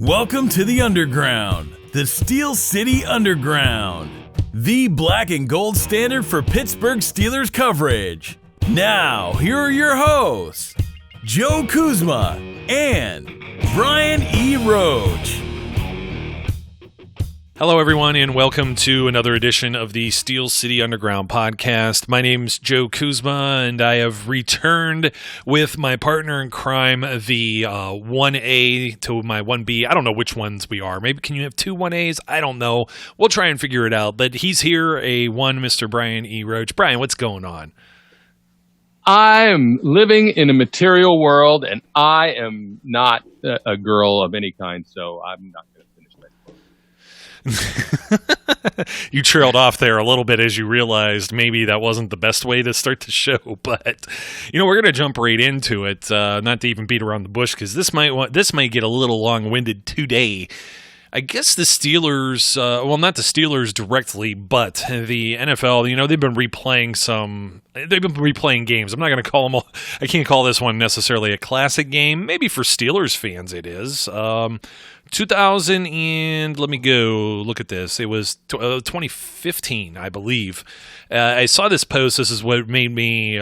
Welcome to the Underground, the Steel City Underground, the black and gold standard for Pittsburgh Steelers coverage. Now, here are your hosts, Joe Kuzma and Brian E. Roach. Hello, everyone, and welcome to another edition of the Steel City Underground podcast. My name's Joe Kuzma, and I have returned with my partner in crime, the 1A to my 1B. I don't know which ones we are. Maybe can you have two 1As? I don't know. We'll try and figure it out. But he's here, a one, Mr. Brian E. Roach. Brian, what's going on? I am living in a material world, and I am not a girl of any kind, so I'm not going to finish that. You trailed off there a little bit as you realized maybe that wasn't the best way to start the show, but we're going to jump right into it, not to even beat around the bush, because this might get a little long-winded today. I guess the Steelers, not the Steelers directly, but the NFL, they've been replaying games. I'm not going to call them, I can't call this one necessarily a classic game. Maybe for Steelers fans it is. 2000 and, let me go look at this. It was 2015, I believe. I saw this post. This is what made me...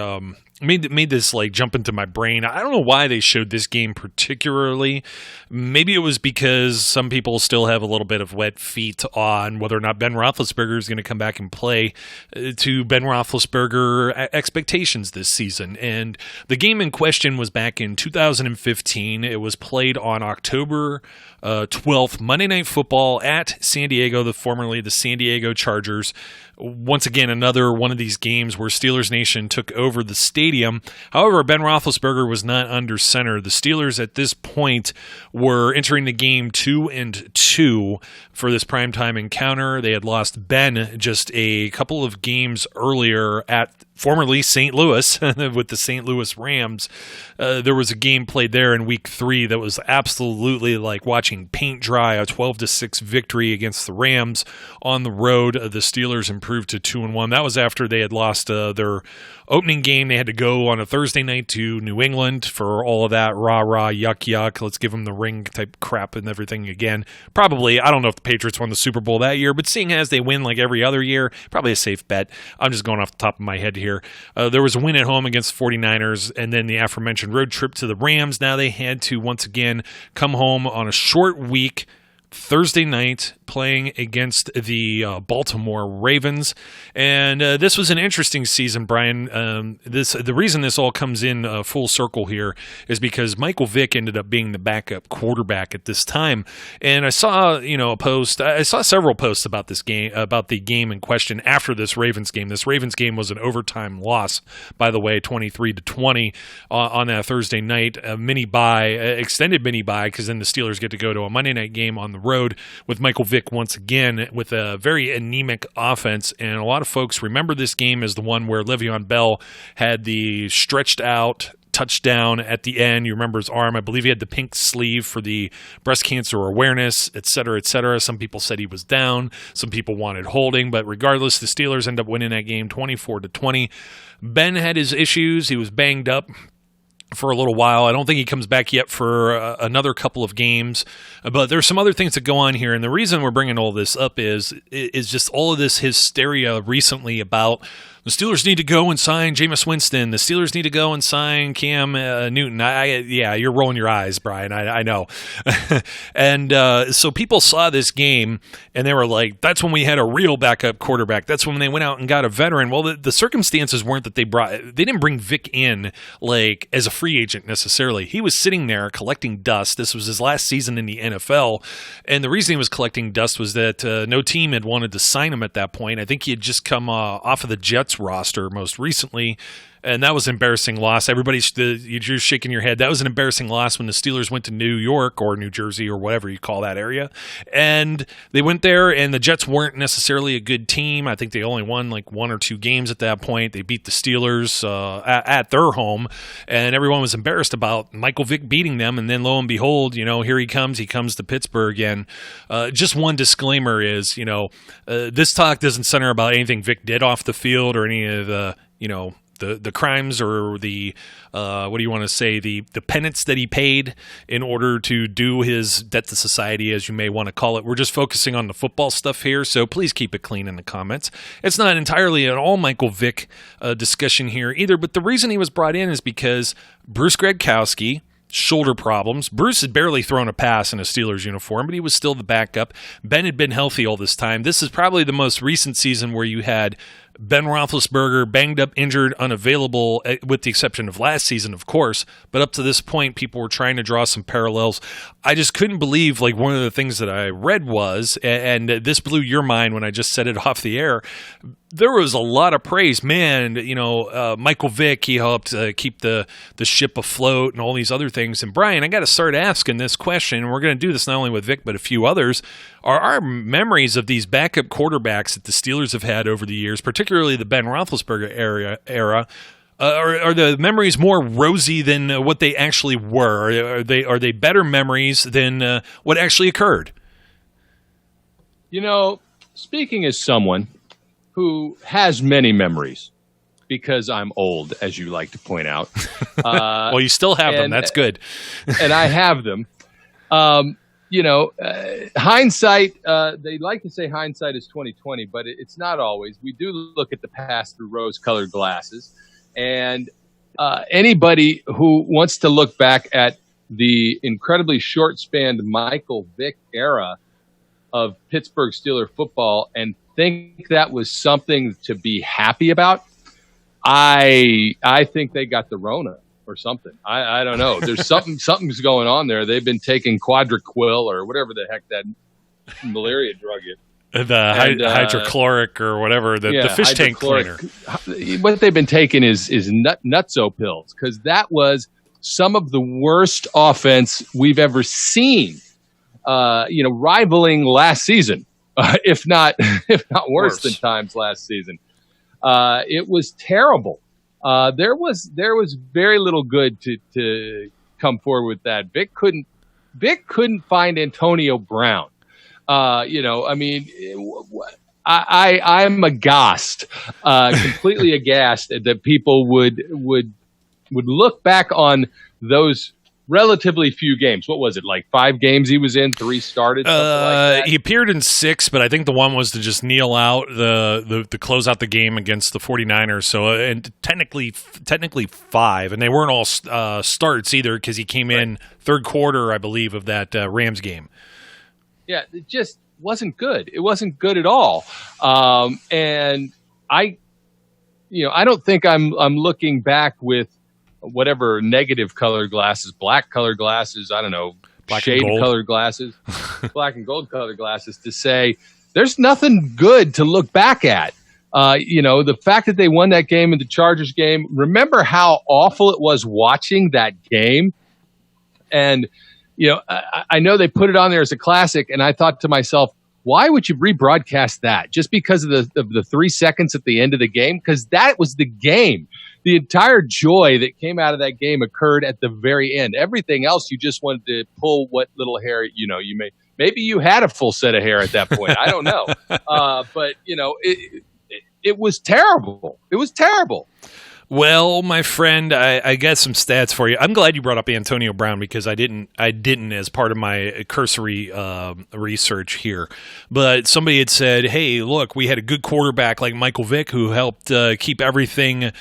made this jump into my brain. I don't know why they showed this game particularly. Maybe it was because some people still have a little bit of wet feet on whether or not Ben Roethlisberger is going to come back and play to Ben Roethlisberger expectations this season. And the game in question was back in 2015. It was played on October 12th, Monday Night Football at San Diego, formerly the San Diego Chargers. Once again, another one of these games where Steelers Nation took over the stadium. However, Ben Roethlisberger was not under center. The Steelers at this point were entering the game 2-2 for this primetime encounter. They had lost Ben just a couple of games earlier at formerly St. Louis with the St. Louis Rams. There was a game played there in week 3 that was absolutely like watching paint dry, a 12-6 victory against the Rams on the road. The Steelers improved to 2-1. That was after they had lost their opening game. They had to go on a Thursday night to New England for all of that rah-rah, yuck, let's give them the ring type crap and everything again. Probably, I don't know if the Patriots won the Super Bowl that year, but seeing as they win like every other year, probably a safe bet. I'm just going off the top of my head here. There was a win at home against the 49ers, and then the aforementioned road trip to the Rams. Now they had to once again come home on a short week, Thursday night, playing against the Baltimore Ravens. And this was an interesting season, Brian. The reason this all comes in full circle here is because Michael Vick ended up being the backup quarterback at this time. And I saw, a post. I saw several posts about this game, about the game in question after this Ravens game. This Ravens game was an overtime loss, by the way, 23-20 on that Thursday night. A mini bye, extended mini bye, because then the Steelers get to go to a Monday night game on the road with Michael Vick once again with a very anemic offense. And a lot of folks remember this game as the one where Le'Veon Bell had the stretched out touchdown at the end. You remember his arm. I believe he had the pink sleeve for the breast cancer awareness, et cetera, et cetera. Some people said he was down. Some people wanted holding. But regardless, the Steelers end up winning that game 24-20. Ben had his issues. He was banged up for a little while. I don't think he comes back yet for another couple of games, but there's some other things that go on here. And the reason we're bringing all this up is just all of this hysteria recently about the Steelers need to go and sign Jameis Winston. The Steelers need to go and sign Cam Newton. Yeah, you're rolling your eyes, Brian. I know. And so people saw this game, and they were like, that's when we had a real backup quarterback. That's when they went out and got a veteran. Well, the circumstances weren't that they didn't bring Vick in like as a free agent necessarily. He was sitting there collecting dust. This was his last season in the NFL, and the reason he was collecting dust was that no team had wanted to sign him at that point. I think he had just come off of the Jets roster most recently, and that was an embarrassing loss. You're shaking your head. That was an embarrassing loss when the Steelers went to New York or New Jersey or whatever you call that area, and they went there, and the Jets weren't necessarily a good team. I think they only won like 1 or 2 games at that point. They beat the Steelers at their home, and everyone was embarrassed about Michael Vick beating them, and then lo and behold, here he comes to Pittsburgh. And just one disclaimer is, this talk doesn't center about anything Vick did off the field or any of the the crimes or the what do you want to say, the penance that he paid in order to do his debt to society, as you may want to call it. We're just focusing on the football stuff here, so please keep it clean in the comments. It's not entirely an all Michael Vick discussion here either, but the reason he was brought in is because Bruce Gradkowski, shoulder problems. Bruce had barely thrown a pass in a Steelers uniform, but he was still the backup. Ben had been healthy all this time. This is probably the most recent season where you had Ben Roethlisberger banged up, injured, unavailable, with the exception of last season, of course. But up to this point, people were trying to draw some parallels. I just couldn't believe, like, one of the things that I read was, and this blew your mind when I just said it off the air, there was a lot of praise. Man, Michael Vick, he helped keep the ship afloat and all these other things. And Brian, I got to start asking this question, and we're going to do this not only with Vick, but a few others. Are our memories of these backup quarterbacks that the Steelers have had over the years, particularly the Ben Roethlisberger era, are the memories more rosy than what they actually were? Are they better memories than what actually occurred? Speaking as someone who has many memories, because I'm old, as you like to point out. Well, you still have them. That's good. And I have them. Hindsight, they like to say hindsight is 20/20, but it's not always. We do look at the past through rose-colored glasses. And anybody who wants to look back at the incredibly short-spanned Michael Vick era of Pittsburgh Steeler football and think that was something to be happy about, I think they got the Rona or something. I don't know. There's something's going on there. They've been taking Quadriquil or whatever the heck that malaria drug is. Hydrochloric or whatever, the fish tank cleaner. What they've been taking is nutso pills, because that was some of the worst offense we've ever seen. Rivaling last season, if not worse than times last season. It was terrible. There was very little good to come forward with that. Vick couldn't find Antonio Brown. I'm aghast, completely aghast that people would look back on those relatively few games. What was it, like 5 games he was in, 3 started? Something like that? He appeared in 6, but I think the one was to just kneel out the close out the game against the 49ers. So, and technically 5, and they weren't all starts either, because he came in third quarter, I believe, of that Rams game. Yeah, it just wasn't good. It wasn't good at all. And I don't think I'm looking back with whatever negative colored glasses, black colored glasses, I don't know, shade colored glasses, black and gold colored glasses, to say there's nothing good to look back at. The fact that they won that game in the Chargers game, remember how awful it was watching that game? And, I know they put it on there as a classic, and I thought to myself, why would you rebroadcast that? Just because of the 3 seconds at the end of the game? Because that was the game. The entire joy that came out of that game occurred at the very end. Everything else, you just wanted to pull what little hair, maybe you had a full set of hair at that point. I don't know. But it was terrible. It was terrible. Well, my friend, I got some stats for you. I'm glad you brought up Antonio Brown, because I didn't as part of my cursory research here. But somebody had said, hey, look, we had a good quarterback like Michael Vick who helped keep everything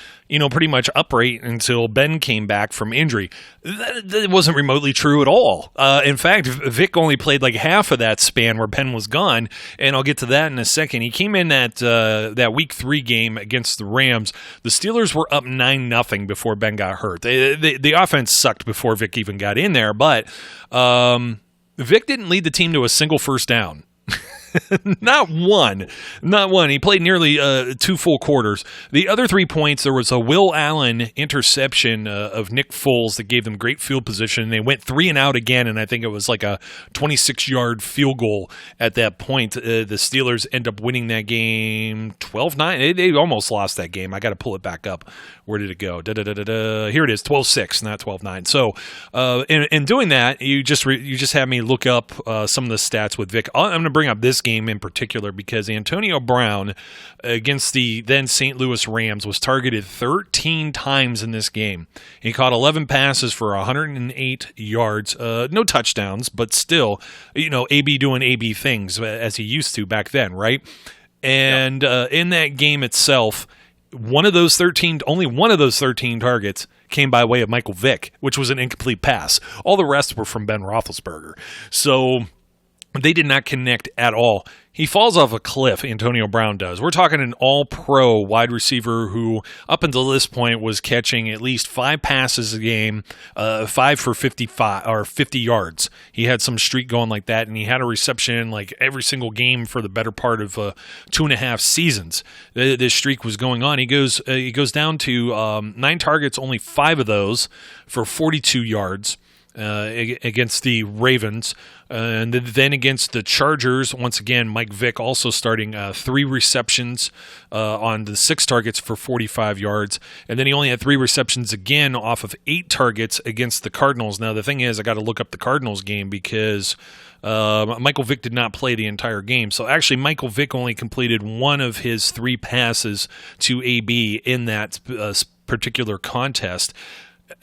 pretty much upright until Ben came back from injury. That wasn't remotely true at all. In fact, Vick only played like half of that span where Ben was gone, and I'll get to that in a second. He came in that Week 3 game against the Rams. The Steelers were up 9-0 before Ben got hurt. The offense sucked before Vick even got in there, but Vick didn't lead the team to a single first down. Not one. He played nearly 2 full quarters. The other 3 points, there was a Will Allen interception of Nick Foles that gave them great field position. They went 3 and out again, and I think it was like a 26-yard field goal at that point. The Steelers end up winning that game 12-9. They almost lost that game. I got to pull it back up. Where did it go? Here it is, 12-6, not 12-9. So in doing that, you just had me look up some of the stats with Vick. I'm going to bring up this this game in particular because Antonio Brown against the then St. Louis Rams was targeted 13 times in this game. He caught 11 passes for 108 yards, no touchdowns, but still, AB doing AB things as he used to back then, right? And in that game itself, only one of those 13 targets came by way of Michael Vick, which was an incomplete pass. All the rest were from Ben Roethlisberger. So they did not connect at all. He falls off a cliff, Antonio Brown does. We're talking an all-pro wide receiver who, up until this point, was catching at least 5 passes a game, 5 for 55 or 50 yards. He had some streak going like that, and he had a reception like every single game for the better part of 2.5 seasons. This streak was going on. He goes down to 9 targets, only 5 of those for 42 yards. Against the Ravens. And then against the Chargers, once again, Mike Vick also starting 3 receptions on the 6 targets for 45 yards. And then he only had 3 receptions again off of 8 targets against the Cardinals. Now, the thing is, I got to look up the Cardinals game because Michael Vick did not play the entire game. So actually, Michael Vick only completed 1 of his 3 passes to AB in that particular contest.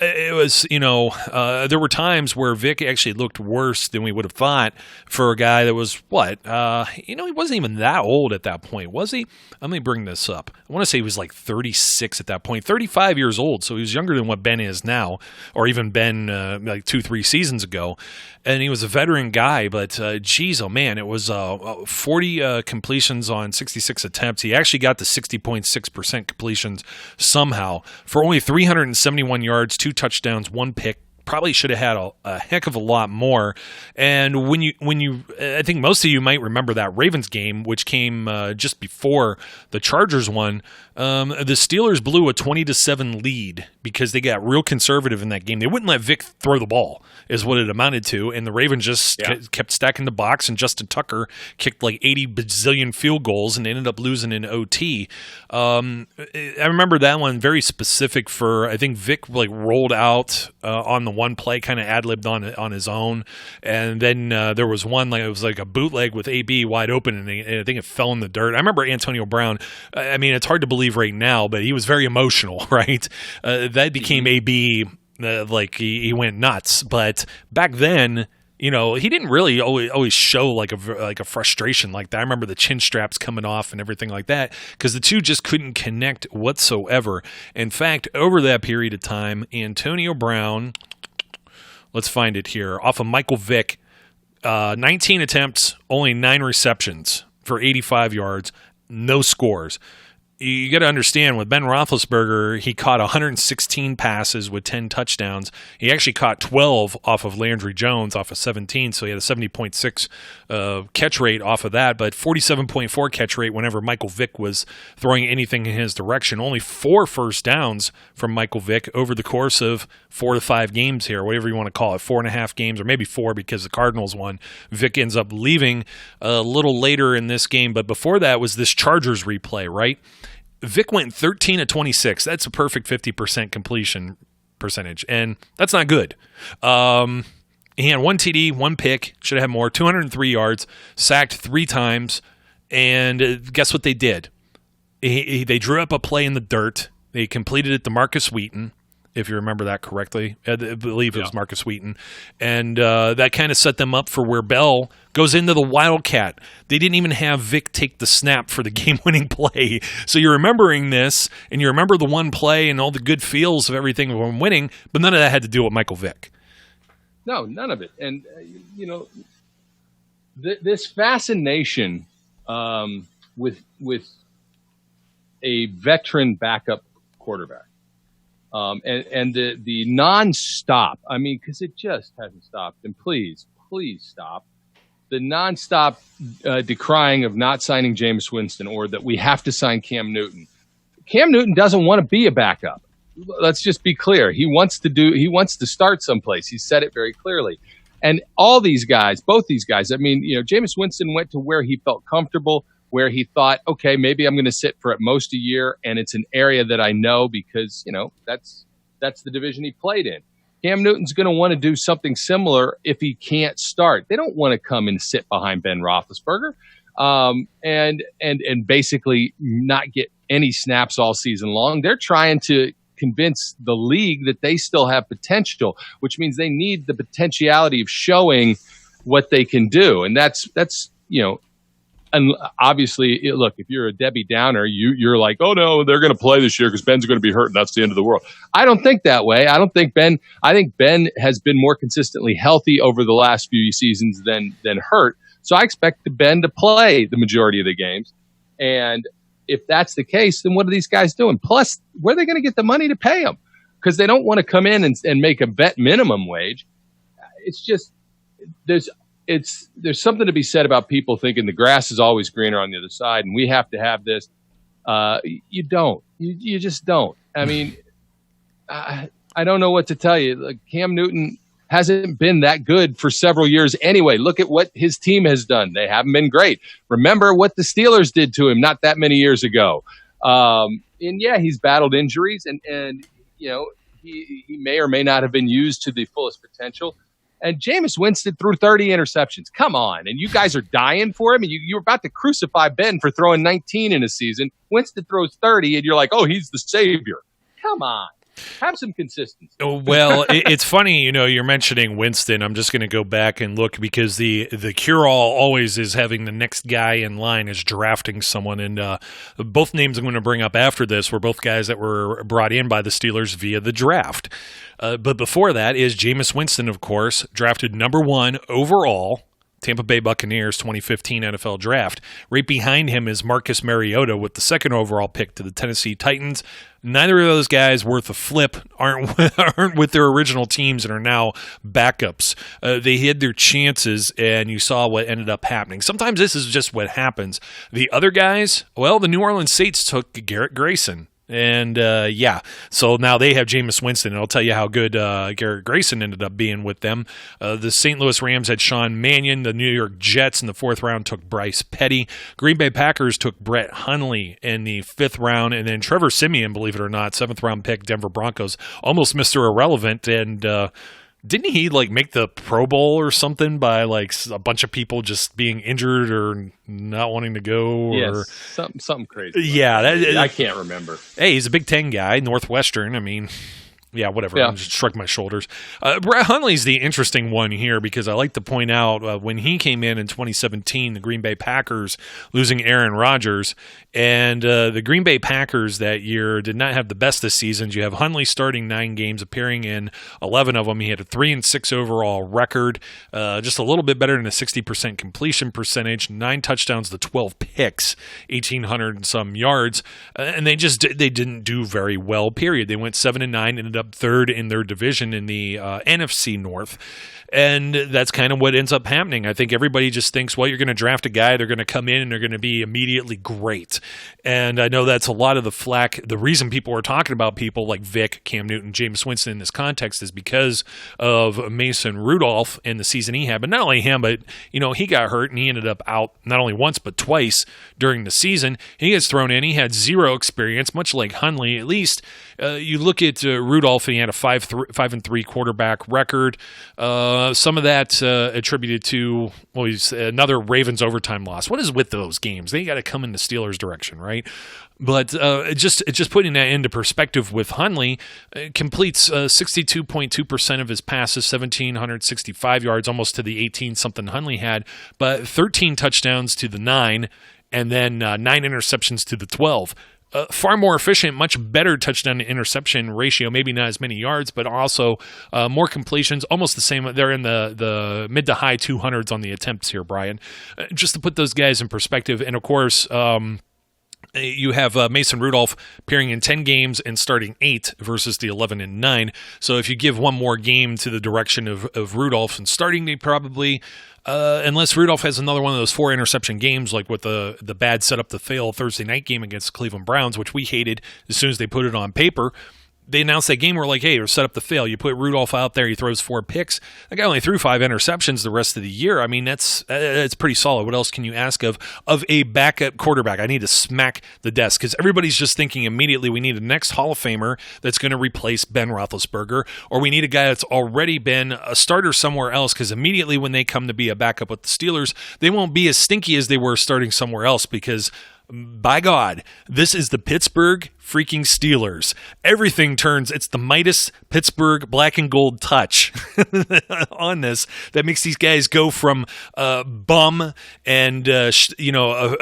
It was, there were times where Vick actually looked worse than we would have thought for a guy that was, he wasn't even that old at that point, was he? Let me bring this up. I want to say he was like 36 at that point, 35 years old, so he was younger than what Ben is now, or even Ben like 2-3 seasons ago. And he was a veteran guy, but geez, oh man, it was 40 completions on 66 attempts. He actually got to 60.6% completions somehow for only 371 yards, 2 touchdowns, 1 pick. Probably should have had a heck of a lot more. And when you, I think most of you might remember that Ravens game, which came just before the Chargers one. The Steelers blew a 20-7 lead because they got real conservative in that game. They wouldn't let Vick throw the ball, is what it amounted to. And the Ravens just kept stacking the box, and Justin Tucker kicked like 80 bazillion field goals and ended up losing in OT. I remember that one very specific for, I think Vick like rolled out on the one play, kind of ad-libbed on his own. And then there was one, like it was like a bootleg with AB wide open, and I think it fell in the dirt. I remember Antonio Brown. I mean, it's hard to believe right now, but he was very emotional, right? That became AB, like he went nuts. But back then, he didn't really always show like a frustration like that. I remember the chin straps coming off and everything like that because the two just couldn't connect whatsoever. In fact, over that period of time, Antonio Brown, let's find it here, off of Michael Vick, 19 attempts, only 9 receptions for 85 yards, no scores. You got to understand, with Ben Roethlisberger, he caught 116 passes with 10 touchdowns. He actually caught 12 off of Landry Jones off of 17, so he had a 70.6 catch rate off of that, but 47.4 catch rate whenever Michael Vick was throwing anything in his direction. Only 4 first downs from Michael Vick over the course of 4 to 5 games here, whatever you want to call it, 4.5 games, or maybe 4 because the Cardinals won. Vick ends up leaving a little later in this game, but before that was this Chargers replay, right? Vick went 13 of 26. That's a perfect 50% completion percentage, and that's not good. He had 1 TD, 1 pick, should have had more, 203 yards, sacked 3 times, and guess what they did? They drew up a play in the dirt. They completed it to Marcus Wheaton, if you remember that correctly. I believe it was Marcus Wheaton. And that kind of set them up for where Bell goes into the Wildcat. They didn't even have Vick take the snap for the game-winning play. So you're remembering this, and you remember the one play and all the good feels of everything from winning, but none of that had to do with Michael Vick. No, none of it. And, this fascination with a veteran backup quarterback, and the nonstop, I mean, because it just hasn't stopped. And please stop. The nonstop decrying of not signing Jameis Winston, or that we have to sign Cam Newton. Cam Newton doesn't want to be a backup. Let's just be clear. He wants to start someplace. He said it very clearly. And all these guys, both these guys, I mean, Jameis Winston went to where he felt comfortable, where he thought, okay, maybe I'm going to sit for at most a year, and it's an area that I know because, that's the division he played in. Cam Newton's going to want to do something similar if he can't start. They don't want to come and sit behind Ben Roethlisberger and basically not get any snaps all season long. They're trying to convince the league that they still have potential, which means they need the potentiality of showing what they can do. And that's and obviously, look, if you're a Debbie Downer, you're like, oh no, they're going to play this year because Ben's going to be hurt, and that's the end of the world. I don't think that way. I think Ben has been more consistently healthy over the last few seasons than hurt. So I expect Ben to play the majority of the games. And if that's the case, then what are these guys doing? Plus, where are they going to get the money to pay them? Because they don't want to come in and make a vet minimum wage. It's just there's something to be said about people thinking the grass is always greener on the other side, and we have to have this. You don't. You just don't. I mean, I don't know what to tell you. Like, Cam Newton hasn't been that good for several years anyway. Look at what his team has done. They haven't been great. Remember what the Steelers did to him not that many years ago. And yeah, he's battled injuries, and he may or may not have been used to the fullest potential. And Jameis Winston threw 30 interceptions. Come on. And you guys are dying for him. And you're about to crucify Ben for throwing 19 in a season. Winston throws 30, and you're like, oh, he's the savior. Come on. Have some consistency. Well, it's funny, you're mentioning Winston. I'm just going to go back and look because the cure-all always is having the next guy in line is drafting someone. And both names I'm going to bring up after this were both guys that were brought in by the Steelers via the draft. But before that is Jameis Winston, of course, drafted number 1 overall, Tampa Bay Buccaneers 2015 NFL Draft. Right behind him is Marcus Mariota with the 2nd overall pick to the Tennessee Titans. Neither of those guys worth a flip aren't with their original teams and are now backups. They had their chances, and you saw what ended up happening. Sometimes this is just what happens. The other guys, well, the New Orleans Saints took Garrett Grayson. And, so now they have Jameis Winston, and I'll tell you how good Garrett Grayson ended up being with them. The St. Louis Rams had Sean Mannion. The New York Jets in the 4th round took Bryce Petty. Green Bay Packers took Brett Hundley in the 5th round, and then Trevor Siemian, believe it or not, 7th round pick, Denver Broncos, almost Mr. Irrelevant, and didn't he make the Pro Bowl or something by a bunch of people just being injured or not wanting to go? Yes, something crazy. Yeah, I can't remember. Hey, he's a Big Ten guy, Northwestern. I mean, yeah, whatever. Yeah. I just shrugged my shoulders. Brett Hundley's the interesting one here because I like to point out when he came in 2017, the Green Bay Packers losing Aaron Rodgers, and the Green Bay Packers that year did not have the best of seasons. You have Hundley starting 9 games, appearing in 11 of them. He had a 3-6 overall record, just a little bit better than a 60% completion percentage, 9 touchdowns to 12 picks, 1,800 and some yards, and they didn't do very well. Period. They went 7-9, ended up 3rd in their division in the NFC North. And that's kind of what ends up happening. I think everybody just thinks, well, you're going to draft a guy, they're going to come in and they're going to be immediately great. And I know that's a lot of the flack. The reason people are talking about people like Vick, Cam Newton, Jameis Winston in this context is because of Mason Rudolph and the season he had. But not only him, but he got hurt and he ended up out not only once but twice during the season. He gets thrown in. He had 0 experience, much like Hundley. At least you look at Rudolph, and he had a 5-3 quarterback record. Some of that attributed to, he's another Ravens overtime loss. What is with those games? They got to come in the Steelers' direction, right? But just putting that into perspective with Hundley, completes 62.2% of his passes, 1,765 yards, almost to the 18-something Hundley had, but 13 touchdowns to the 9, and then 9 interceptions to the 12. Far more efficient, much better touchdown to interception ratio, maybe not as many yards, but also more completions, almost the same. They're in the mid to high 200s on the attempts here, Brian. Just to put those guys in perspective, and of course, you have Mason Rudolph appearing in 10 games and starting 8 versus the 11-9. So if you give one more game to the direction of Rudolph and starting, they probably, unless Rudolph has another one of those 4 interception games, like with the bad setup to fail Thursday night game against the Cleveland Browns, which we hated as soon as they put it on paper, they announced that game, we're like, hey, we're set up to fail. You put Rudolph out there, he throws 4 picks. That guy only threw 5 interceptions the rest of the year. I mean, that's pretty solid. What else can you ask of a backup quarterback? I need to smack the desk because everybody's just thinking immediately we need a next Hall of Famer that's going to replace Ben Roethlisberger, or we need a guy that's already been a starter somewhere else, because immediately when they come to be a backup with the Steelers, they won't be as stinky as they were starting somewhere else, because by God, this is the Pittsburgh freaking Steelers. Everything turns, it's the Midas Pittsburgh black and gold touch on this that makes these guys go from bum and a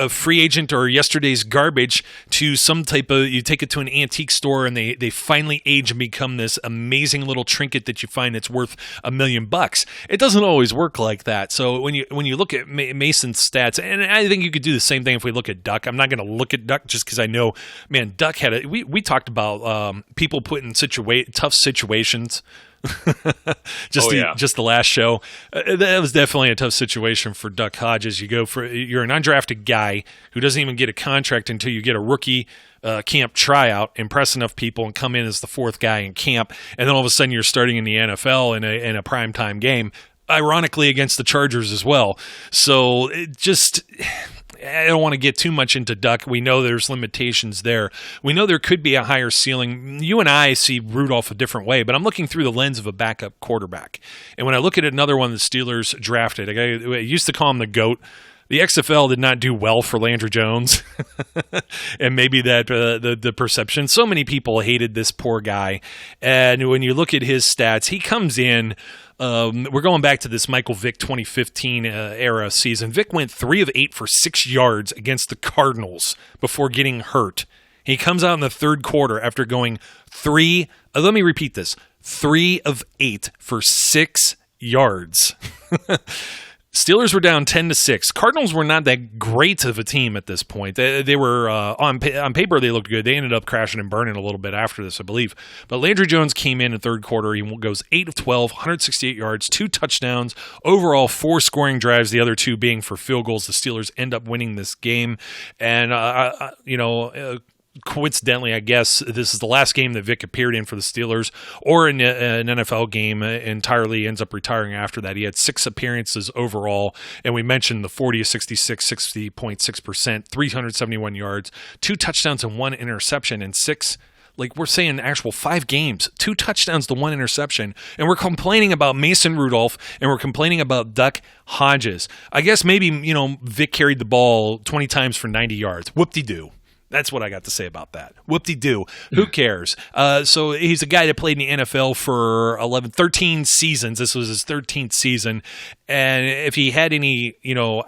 free agent or yesterday's garbage to some type of, you take it to an antique store and they finally age and become this amazing little trinket that you find that's worth $1 million. It doesn't always work like that. So when you look at Mason's stats, and I think you could do the same thing if we look at Duck. I'm not going to look at Duck just because I know, man, Duck had we talked about people put in tough situations. just the last show, that was definitely a tough situation for Duck Hodges. You're an undrafted guy who doesn't even get a contract until you get a rookie camp tryout, impress enough people, and come in as the 4th guy in camp, and then all of a sudden you're starting in the NFL in a primetime game, ironically against the Chargers as well. So I don't want to get too much into Duck. We know there's limitations there. We know there could be a higher ceiling. You and I see Rudolph a different way, but I'm looking through the lens of a backup quarterback. And when I look at another one the Steelers drafted, I used to call him the GOAT. The XFL did not do well for Landry Jones, and maybe that the perception. So many people hated this poor guy, and when you look at his stats, he comes in. We're going back to this Michael Vick 2015 era season. Vick went 3 of 8 for 6 yards against the Cardinals before getting hurt. He comes out in the 3rd quarter after going 3 of 8 for 6 yards. Steelers were down 10-6. Cardinals were not that great of a team at this point. They were on paper they looked good. They ended up crashing and burning a little bit after this, I believe. But Landry Jones came in 3rd quarter. He goes 8 of 12, 168 yards, 2 touchdowns, overall 4 scoring drives. The other 2 being for field goals. The Steelers end up winning this game, and coincidentally, I guess this is the last game that Vick appeared in for the Steelers, or in an NFL game entirely. Ends up retiring after that. He had 6 appearances overall, and we mentioned the 40-66, 60.6%, 371 yards, 2 touchdowns and 1 interception, and 6. Like, we're saying actual 5 games, 2 touchdowns to 1 interception, and we're complaining about Mason Rudolph, and we're complaining about Duck Hodges. I guess maybe, Vick carried the ball 20 times for 90 yards. Whoop-de-doo. That's what I got to say about that. Whoop-de-doo. Who cares? So he's a guy that played in the NFL for 13 seasons. This was his 13th season. And if he had any,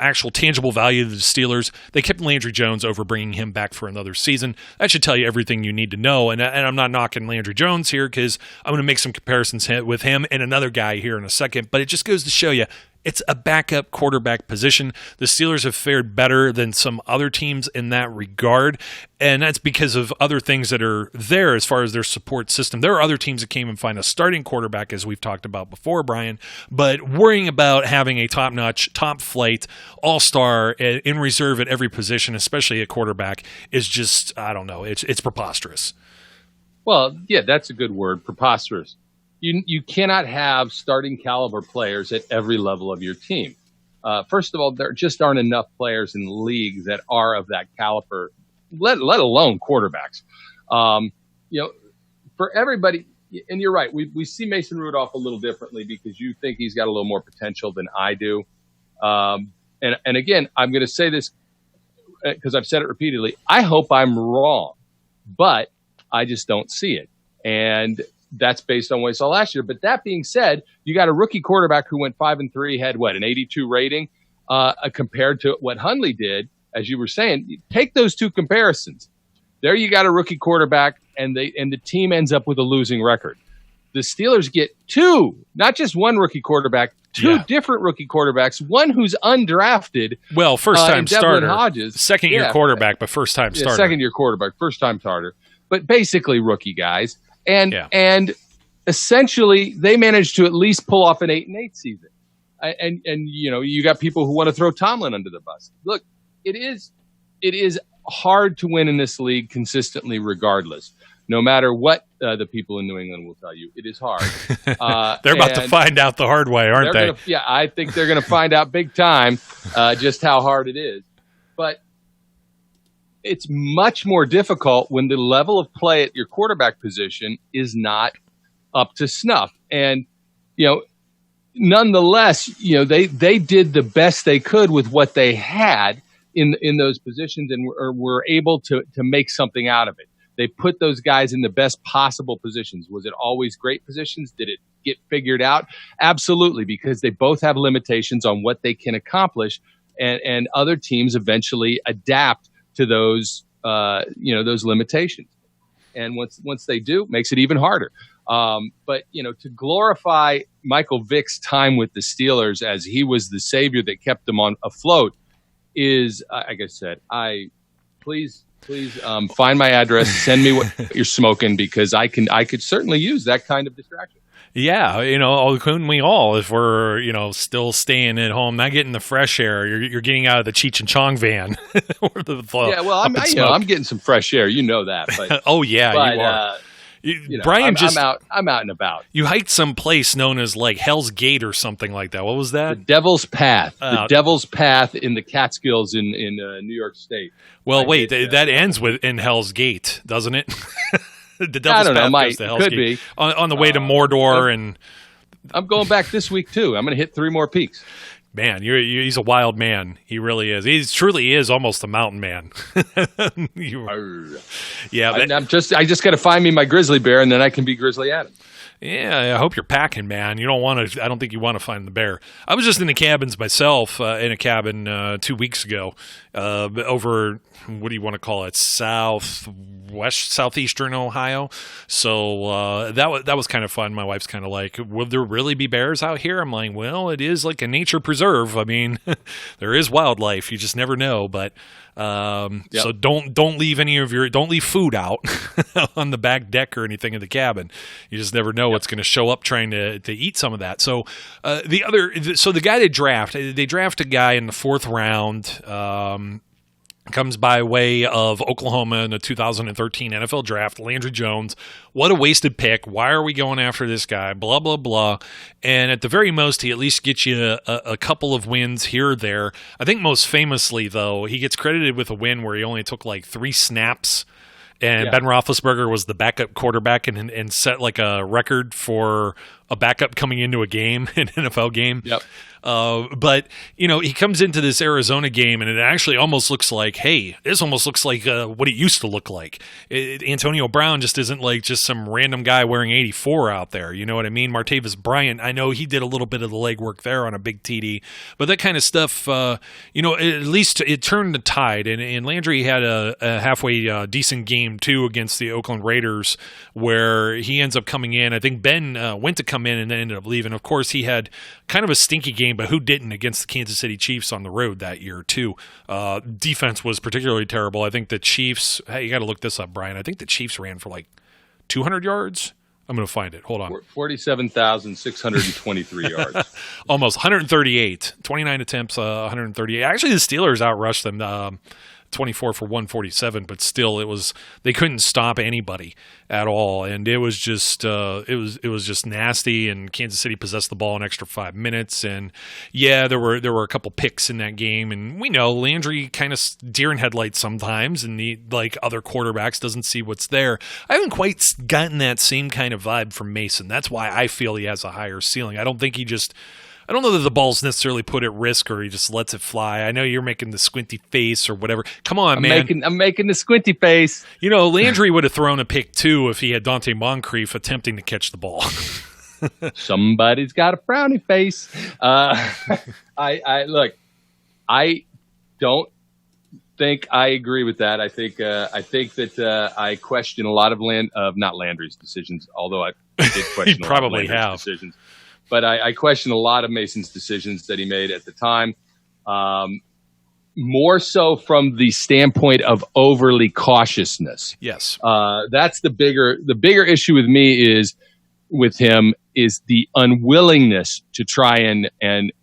actual tangible value to the Steelers, they kept Landry Jones over bringing him back for another season. That should tell you everything you need to know. And I'm not knocking Landry Jones here, because I'm going to make some comparisons with him and another guy here in a second. But it just goes to show you, it's a backup quarterback position. The Steelers have fared better than some other teams in that regard, and that's because of other things that are there as far as their support system. There are other teams that came and find a starting quarterback, as we've talked about before, Brian, but worrying about having a top-notch, top-flight, all-star in reserve at every position, especially at quarterback, is just, I don't know, it's preposterous. Well, yeah, that's a good word, preposterous. You cannot have starting caliber players at every level of your team. First of all, there just aren't enough players in the league that are of that caliber, let alone quarterbacks. For everybody, and you're right, we see Mason Rudolph a little differently because you think he's got a little more potential than I do. And again, I'm going to say this because I've said it repeatedly. I hope I'm wrong, but I just don't see it. And that's based on what I saw last year. But that being said, you got a rookie quarterback who went 5-3, had an 82 rating, compared to what Hundley did, as you were saying. Take those 2 comparisons. There you got a rookie quarterback, and the team ends up with a losing record. The Steelers get 2, not just 1 rookie quarterback, 2 different rookie quarterbacks, one who's undrafted. Well, first-time starter. Hodges. Second-year quarterback, but first-time starter. Second-year quarterback, first-time starter. But basically rookie guys. And essentially, they managed to at least pull off an 8-8 season. And you got people who want to throw Tomlin under the bus. Look, it is hard to win in this league consistently, regardless. no matter what the people in New England will tell you, it is hard. They're about to find out the hard way, aren't they? I think they're going to find out big time just how hard it is. But it's much more difficult when the level of play at your quarterback position is not up to snuff. And, nonetheless, they did the best they could with what they had in those positions and were able to make something out of it. They put those guys in the best possible positions. Was it always great positions? Did it get figured out? Absolutely, because they both have limitations on what they can accomplish, and other teams eventually adapt to those those limitations. And once they do, makes it even harder. But to glorify Michael Vick's time with the Steelers as he was the savior that kept them afloat is, like I said, please find my address, send me what you're smoking, because I could certainly use that kind of distraction. Yeah, couldn't we all, if we're, still staying at home, not getting the fresh air, you're getting out of the Cheech and Chong van. I'm getting some fresh air, that. But, oh, yeah, but, you are. Brian, I'm out and about. You hiked some place known as like Hell's Gate or something like that. What was that? The Devil's Path. The Devil's Path in the Catskills in New York State. Well, wait, that ends in Hell's Gate, doesn't it? The Devil's Path goes to Hell's Could Gate. be On the way to Mordor, and I'm going back this week too. I'm going to hit 3 more peaks. Man, he's a wild man. He really is. He truly is almost a mountain man. Yeah, I just got to find me my grizzly bear, and then I can be Grizzly Adam. Yeah, I hope you're packing, man. You don't want to. I don't think you want to find the bear. I was just in the cabins myself, in a cabin 2 weeks ago, over, what do you want to call it, southeastern Ohio. So that was kind of fun. My wife's kind of like, will there really be bears out here? I'm like, well, it is like a nature preserve. I mean, there is wildlife. You just never know. But so don't leave don't leave food out on the back deck or anything in the cabin. You just never know what's going to show up trying to eat some of that. So the guy they draft a guy in the 4th round. Comes by way of Oklahoma in the 2013 NFL Draft, Landry Jones. What a wasted pick. Why are we going after this guy? Blah, blah, blah. And at the very most, he at least gets you a couple of wins here or there. I think most famously, though, he gets credited with a win where he only took like 3 snaps. And Ben Roethlisberger was the backup quarterback and set like a record for a backup coming into a game, an NFL game. Yep. But, he comes into this Arizona game, and it actually almost looks like, hey, this almost looks like what it used to look like. Antonio Brown just isn't like just some random guy wearing 84 out there. You know what I mean? Martavis Bryant, I know he did a little bit of the legwork there on a big TD. But that kind of stuff, at least it turned the tide. And Landry had a halfway decent game, too, against the Oakland Raiders, where he ends up coming in. I think Ben went to come in and then ended up leaving. Of course, he had kind of a stinky game, but who didn't against the Kansas City Chiefs on the road that year, too? Defense was particularly terrible. I think the Chiefs, hey, you got to look this up, Brian. I think the Chiefs ran for like 200 yards. I'm going to find it. Hold on. 47,623 yards. Almost 138. 29 attempts, 138. Actually, the Steelers outrushed them. 24 for 147, but still they couldn't stop anybody at all, and it was just nasty. And Kansas City possessed the ball an extra 5 minutes, and there were a couple picks in that game, and we know Landry kind of deer in headlights sometimes, and he, like other quarterbacks, doesn't see what's there. I haven't quite gotten that same kind of vibe from Mason. That's why I feel he has a higher ceiling. I don't know that the ball's necessarily put at risk or he just lets it fly. I know you're making the squinty face or whatever. Come on, man. I'm making the squinty face. Landry would have thrown a pick too if he had Dante Moncrief attempting to catch the ball. Somebody's got a frowny face. I don't think I agree with that. I think that I question a lot of not Landry's decisions, although I did question a lot of Landry's decisions. But I question a lot of Mason's decisions that he made at the time, more so from the standpoint of overly cautiousness. Yes, that's the bigger issue with him is the unwillingness to try and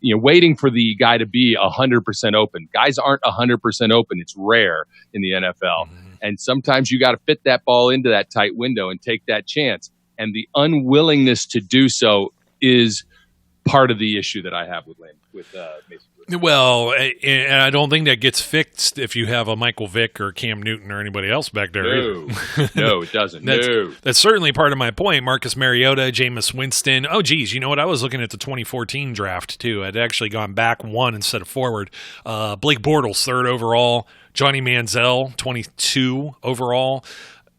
waiting for the guy to be 100% open. Guys aren't 100% open. It's rare in the NFL. Mm-hmm. And sometimes you got to fit that ball into that tight window and take that chance. And the unwillingness to do so is part of the issue that I have with Mason. Well, and I don't think that gets fixed if you have a Michael Vick or Cam Newton or anybody else back there. No, it doesn't. That's certainly part of my point. Marcus Mariota, Jameis Winston. Oh, geez, you know what? I was looking at the 2014 draft, too. I'd actually gone back one instead of forward. Blake Bortles, 3rd overall. Johnny Manziel, 22 overall.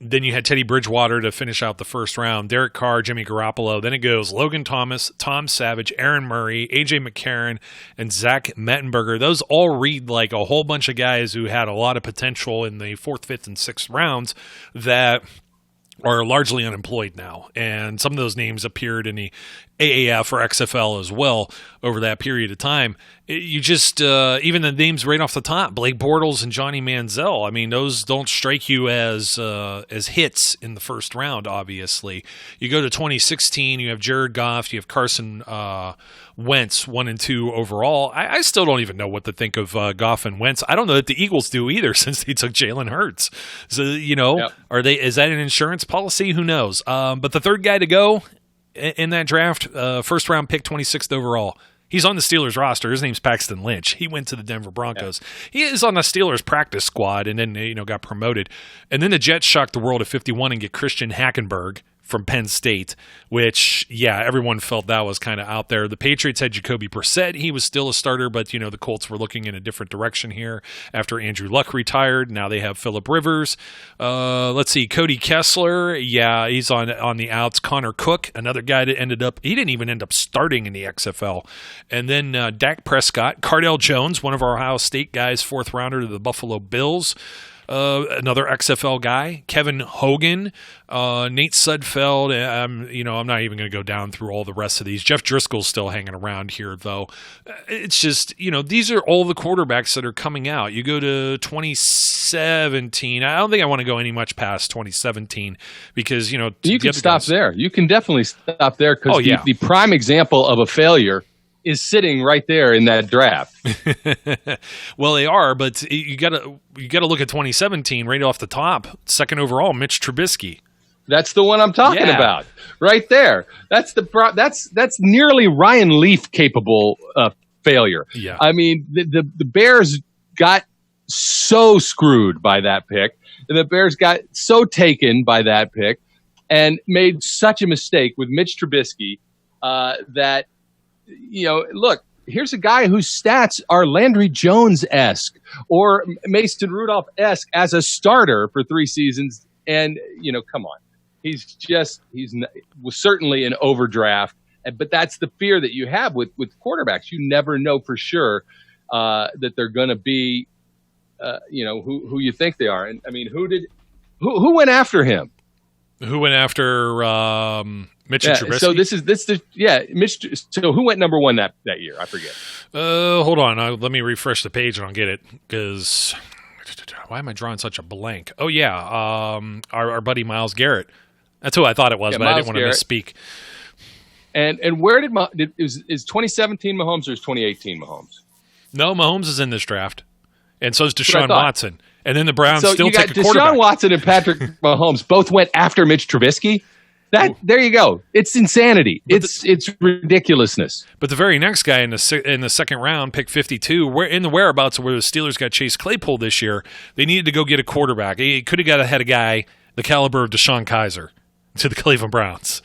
Then you had Teddy Bridgewater to finish out the first round, Derek Carr, Jimmy Garoppolo. Then it goes Logan Thomas, Tom Savage, Aaron Murray, A.J. McCarron, and Zach Mettenberger. Those all read like a whole bunch of guys who had a lot of potential in the 4th, 5th, and 6th rounds that are largely unemployed now. And some of those names appeared in the AAF or XFL as well over that period of time. You just, even the names right off the top, Blake Bortles and Johnny Manziel, I mean, those don't strike you as hits in the first round, obviously. You go to 2016, you have Jared Goff, you have Carson Wentz, 1 and 2 overall. I still don't even know what to think of Goff and Wentz. I don't know that the Eagles do either since they took Jalen Hurts. So, yep. Is that an insurance policy? Who knows? But the third guy to go in that draft, first round pick, 26th overall. He's on the Steelers roster. His name's Paxton Lynch. He went to the Denver Broncos. Yeah. He is on the Steelers practice squad and then got promoted. And then the Jets shocked the world at 51 and get Christian Hackenberg from Penn State, which, everyone felt that was kind of out there. The Patriots had Jacoby Brissett. He was still a starter, but, the Colts were looking in a different direction here after Andrew Luck retired. Now they have Phillip Rivers. Let's see, Cody Kessler. Yeah, he's on the outs. Connor Cook, another guy that he didn't even end up starting in the XFL. And then Dak Prescott. Cardell Jones, one of our Ohio State guys, 4th rounder to the Buffalo Bills. Another XFL guy, Kevin Hogan, Nate Sudfeld. I'm not even going to go down through all the rest of these. Jeff Driscoll's still hanging around here, though. It's just, these are all the quarterbacks that are coming out. You go to 2017. I don't think I want to go any much past 2017 because, you can stop there. You can definitely stop there because the prime example of a failure is sitting right there in that draft. Well, they are, but you got to look at 2017 right off the top. 2nd overall, Mitch Trubisky. That's the one I'm talking about, right there. That's nearly Ryan Leaf capable failure. Yeah. I mean, the Bears got so screwed by that pick, and the Bears got so taken by that pick, and made such a mistake with Mitch Trubisky that. Look, here's a guy whose stats are Landry Jones-esque or Mason Rudolph-esque as a starter for 3 seasons. And, come on. He was certainly an overdraft. But that's the fear that you have with quarterbacks. You never know for sure that they're going to be, who you think they are. And, I mean, who went after him? Who went after Mitch and Trubisky? So Mitch. So who went number 1 that year? I forget. Hold on. Let me refresh the page and I'll get it because why am I drawing such a blank? Oh yeah, our buddy Myles Garrett. That's who I thought it was, but Myles I didn't want Garrett. To misspeak. And where is 2017 Mahomes or is 2018 Mahomes? No, Mahomes is in this draft, and so is Deshaun Watson. And then the Browns still take a Deshaun quarterback. Deshaun Watson and Patrick Mahomes both went after Mitch Trubisky. There you go. It's insanity. It's ridiculousness. But the very next guy in the 2nd round, pick 52, in the whereabouts where the Steelers got Chase Claypool this year, they needed to go get a quarterback. He could have got ahead a guy the caliber of Deshaun Kaiser to the Cleveland Browns.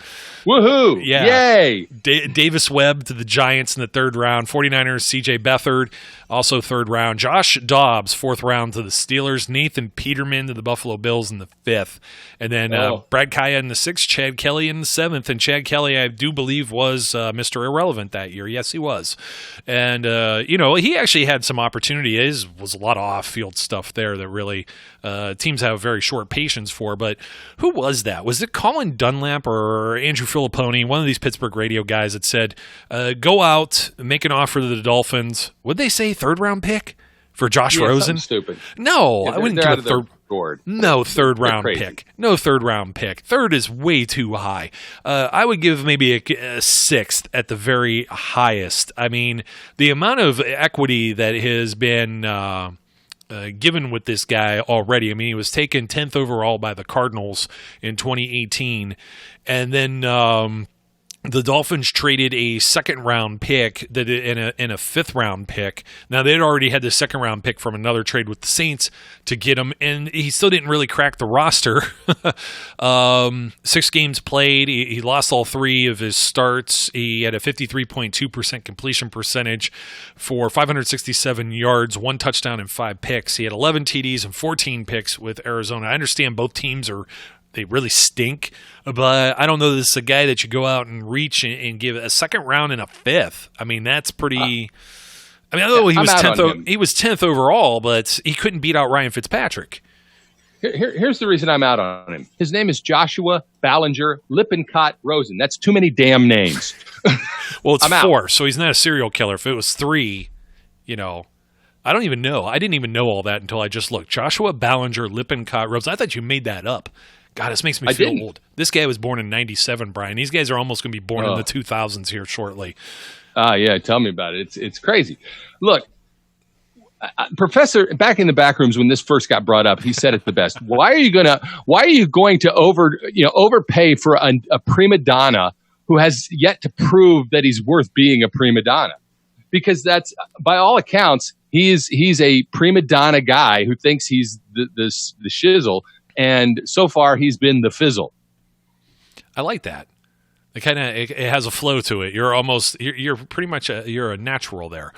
Woohoo! Yeah. Yay! Davis Webb to the Giants in the 3rd round. 49ers, C.J. Beathard, also 3rd round. Josh Dobbs, 4th round to the Steelers. Nathan Peterman to the Buffalo Bills in the 5th. And then Brad Kaya in the 6th. Chad Kelly in the 7th. And Chad Kelly, I do believe, was Mr. Irrelevant that year. Yes, he was. And, he actually had some opportunity. Was a lot of off-field stuff there that really teams have very short patience for. But who was that? Was it Colin Dunlap or Andrew Filipponi, one of these Pittsburgh radio guys that said, go out, make an offer to the Dolphins. Would they say 3rd round pick for Josh Rosen? Stupid. No, I wouldn't give a third. No 3rd round crazy. pick. No 3rd round pick. 3rd is way too high. I would give maybe a 6th at the very highest. I mean, the amount of equity that has been given with this guy already. I mean, he was taken 10th overall by the Cardinals in 2018, and then the Dolphins traded a second-round pick and a fifth-round pick. Now, they'd already had the second-round pick from another trade with the Saints to get him, and he still didn't really crack the roster. 6 games played. He lost all 3 of his starts. He had a 53.2% completion percentage for 567 yards, 1 touchdown, and 5 picks. He had 11 TDs and 14 picks with Arizona. I understand both teams they really stink, but I don't know this is a guy that you go out and reach and give a second round and a fifth. I mean, that's pretty. I mean, I know he was 10th. He was 10th overall, but he couldn't beat out Ryan Fitzpatrick. Here's the reason I'm out on him. His name is Joshua Ballinger Lippincott Rosen. That's too many damn names. Well, it's 4, so he's not a serial killer. If it was 3, I don't even know. I didn't even know all that until I just looked. Joshua Ballinger Lippincott Rosen. I thought you made that up. God, this makes me feel old. This guy was born in 97, Brian. These guys are almost going to be born in the 2000s here shortly. Yeah, tell me about it. It's crazy. Look, Professor, back in the back rooms when this first got brought up, he said it the best. Why are you going to overpay for a prima donna who has yet to prove that he's worth being a prima donna? Because that's, by all accounts, he's a prima donna guy who thinks he's the shizzle. And so far, he's been the fizzle. I like that. It has a flow to it. You're pretty much you're a natural there.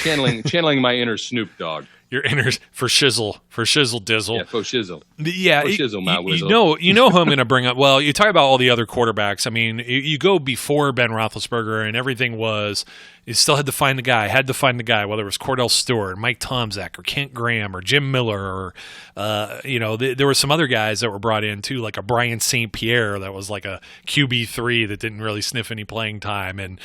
channeling my inner Snoop Dogg. Your inner for shizzle dizzle. Yeah, for shizzle. Yeah, for shizzle, my whizzle. You know who I'm going to bring up. Well, you talk about all the other quarterbacks. I mean, you go before Ben Roethlisberger, and everything was. You still had to find the guy. Whether it was Cordell Stewart, Mike Tomczak, or Kent Graham, or Jim Miller, or there were some other guys that were brought in too, like a Brian St. Pierre that was like a QB3 that didn't really sniff any playing time, and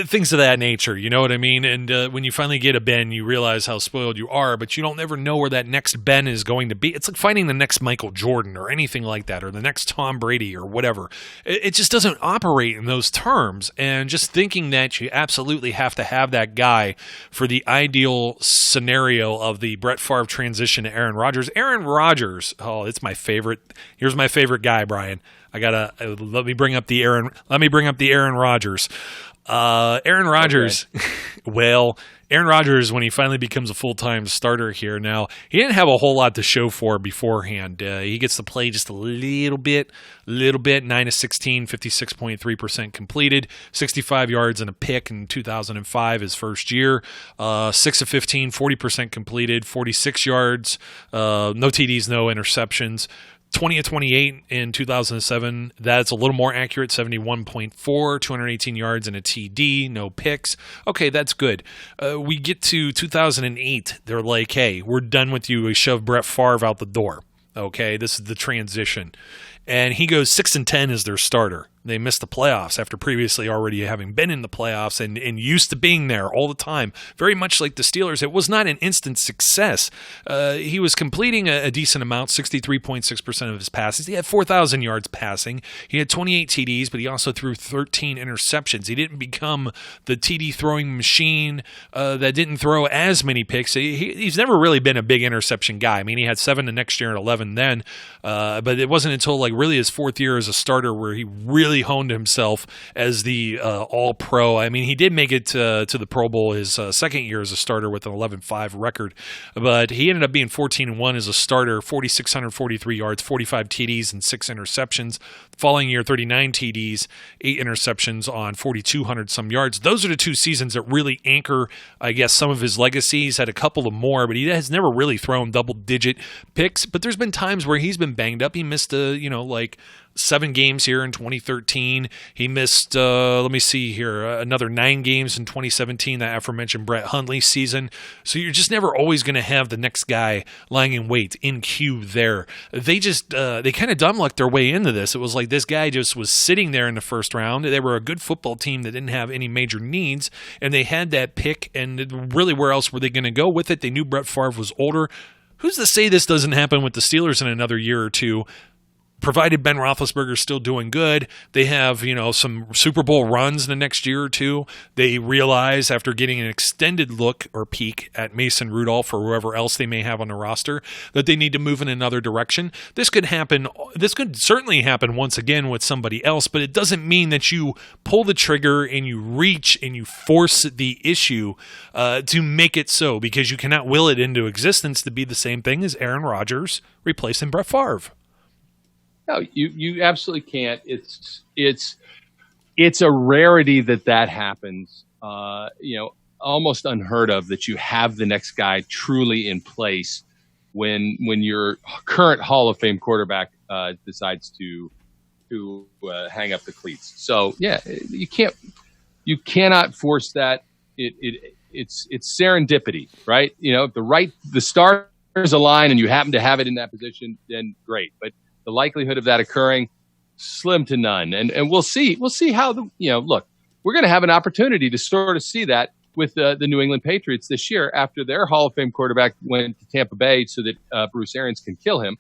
things of that nature. You know what I mean? And when you finally get a Ben, you realize how spoiled you are, but you don't ever know where that next Ben is going to be. It's like finding the next Michael Jordan or anything like that, or the next Tom Brady or whatever. It just doesn't operate in those terms, and just thinking that you absolutely have to have that guy for the ideal scenario of the Brett Favre transition to Aaron Rodgers. Aaron Rodgers, it's my favorite. Here's my favorite guy, Brian. Let me bring up the Aaron Rodgers. Aaron Rodgers, okay. Well, Aaron Rodgers, when he finally becomes a full-time starter here now, he didn't have a whole lot to show for beforehand. He gets to play just a little bit, 9 of 16, 56.3% completed, 65 yards and a pick in 2005, his first year, 6 of 15, 40% completed, 46 yards, no TDs, no interceptions. 20 of 28 in 2007. That's a little more accurate, 71.4, 218 yards and a TD, no picks. Okay, that's good. We get to 2008. They're like, hey, we're done with you. We shove Brett Favre out the door. Okay, this is the transition. And he goes 6-10 as their starter. They missed the playoffs after previously already having been in the playoffs and used to being there all the time. Very much like the Steelers, it was not an instant success. He was completing a decent amount, 63.6% of his passes. He had 4,000 yards passing. He had 28 TDs, but he also threw 13 interceptions. He didn't become the TD throwing machine that didn't throw as many picks. He's never really been a big interception guy. I mean, he had 7 the next year and 11 then, but it wasn't until like really his 4th year as a starter where he really honed himself as the all-pro. I mean, he did make it to the Pro Bowl his second year as a starter with an 11-5 record, but he ended up being 14-1 as a starter, 4,643 yards, 45 TDs, and 6 interceptions. Following year, 39 TDs, 8 interceptions on 4,200 some yards. Those are the 2 seasons that really anchor, I guess, some of his legacy. He's had a couple of more, but he has never really thrown double-digit picks. But there's been times where he's been banged up. He missed like 7 games here in 2013. He missed, another 9 games in 2017, that aforementioned Brett Hundley season. So you're just never always going to have the next guy lying in wait in queue there. They just, they kind of dumb lucked their way into this. It was like this guy just was sitting there in the first round. They were a good football team that didn't have any major needs, and they had that pick, and really where else were they going to go with it? They knew Brett Favre was older. Who's to say this doesn't happen with the Steelers in another year or two? provided Ben Roethlisberger's still doing good, they have, some Super Bowl runs in the next year or two. They realize after getting an extended look or peek at Mason Rudolph or whoever else they may have on the roster that they need to move in another direction. This could happen. This could certainly happen once again with somebody else, but it doesn't mean that you pull the trigger and you reach and you force the issue to make it so, because you cannot will it into existence to be the same thing as Aaron Rodgers replacing Brett Favre. No, you absolutely can't. It's a rarity that happens. Almost unheard of that you have the next guy truly in place when your current Hall of Fame quarterback decides to hang up the cleats. So yeah, you cannot force that. It's serendipity, right? If the stars align and you happen to have it in that position, then great. But the likelihood of that occurring, slim to none. And we'll see how look, we're going to have an opportunity to sort of see that with the New England Patriots this year after their Hall of Fame quarterback went to Tampa Bay so that Bruce Arians can kill him,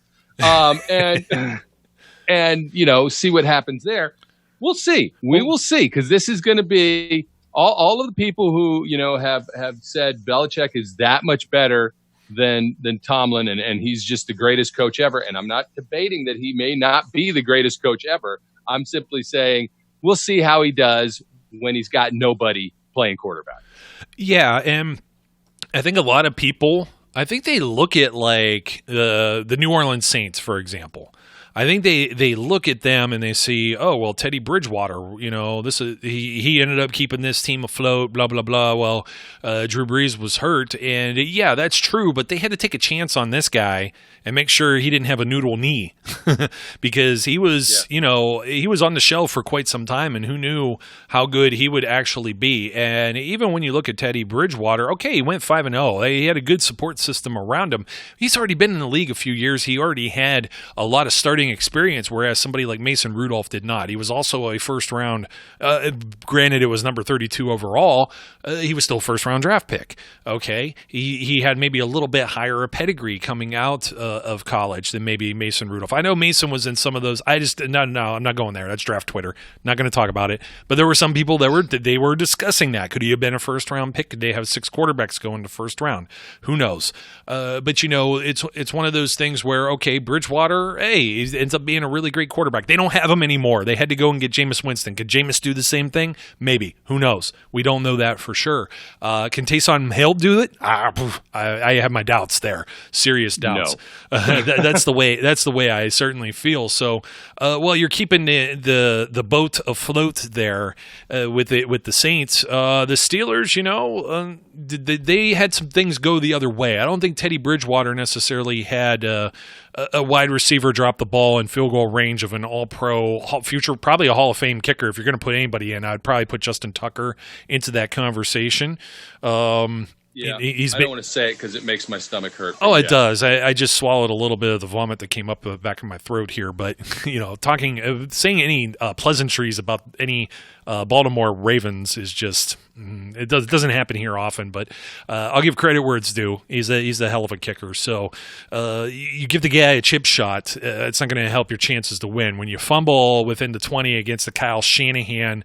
and see what happens there. We'll see. We will see, because this is going to be all of the people who have said Belichick is that much better than Tomlin, and he's just the greatest coach ever. And I'm not debating that he may not be the greatest coach ever. I'm simply saying we'll see how he does when he's got nobody playing quarterback. Yeah, and I think a lot of people, they look at like the New Orleans Saints, for example. I think they look at them and they see, oh, well, Teddy Bridgewater, he ended up keeping this team afloat, blah, blah, blah. Well, Drew Brees was hurt. And yeah, that's true. But they had to take a chance on this guy and make sure he didn't have a noodle knee because he was, he was on the shelf for quite some time, and who knew how good he would actually be. And even when you look at Teddy Bridgewater, okay, he went 5-0. He had a good support system around him. He's already been in the league a few years. He already had a lot of starting experience, whereas somebody like Mason Rudolph did not. He was also a first round, granted it was number 32 overall, he was still first round draft pick. Okay. He had maybe a little bit higher a pedigree coming out of college than maybe Mason Rudolph. I know Mason was in some of those. No, I'm not going there. That's draft Twitter. Not going to talk about it. But there were some people that were discussing that. Could he have been a first round pick? Could they have 6 quarterbacks going to first round? Who knows? But it's one of those things where, okay, Bridgewater, he ends up being a really great quarterback. They don't have him anymore. They had to go and get Jameis Winston. Could Jameis do the same thing? Maybe. Who knows? We don't know that for sure. Can Taysom Hill do it? I have my doubts there. Serious doubts. No. That's the way I certainly feel. So, you're keeping the boat afloat there with the Saints. The Steelers, they had some things go the other way. I don't think Teddy Bridgewater necessarily had a wide receiver drop the ball in field goal range of an all-pro future, probably a Hall of Fame kicker. If you're going to put anybody in, I'd probably put Justin Tucker into that conversation. Yeah, I don't want to say it because it makes my stomach hurt. Oh, it does. I just swallowed a little bit of the vomit that came up the back of my throat here. But, saying any pleasantries about any Baltimore Ravens is just it doesn't happen here often. But I'll give credit where it's due. He's a hell of a kicker. So you give the guy a chip shot, it's not going to help your chances to win. When you fumble within the 20 against the Kyle Shanahan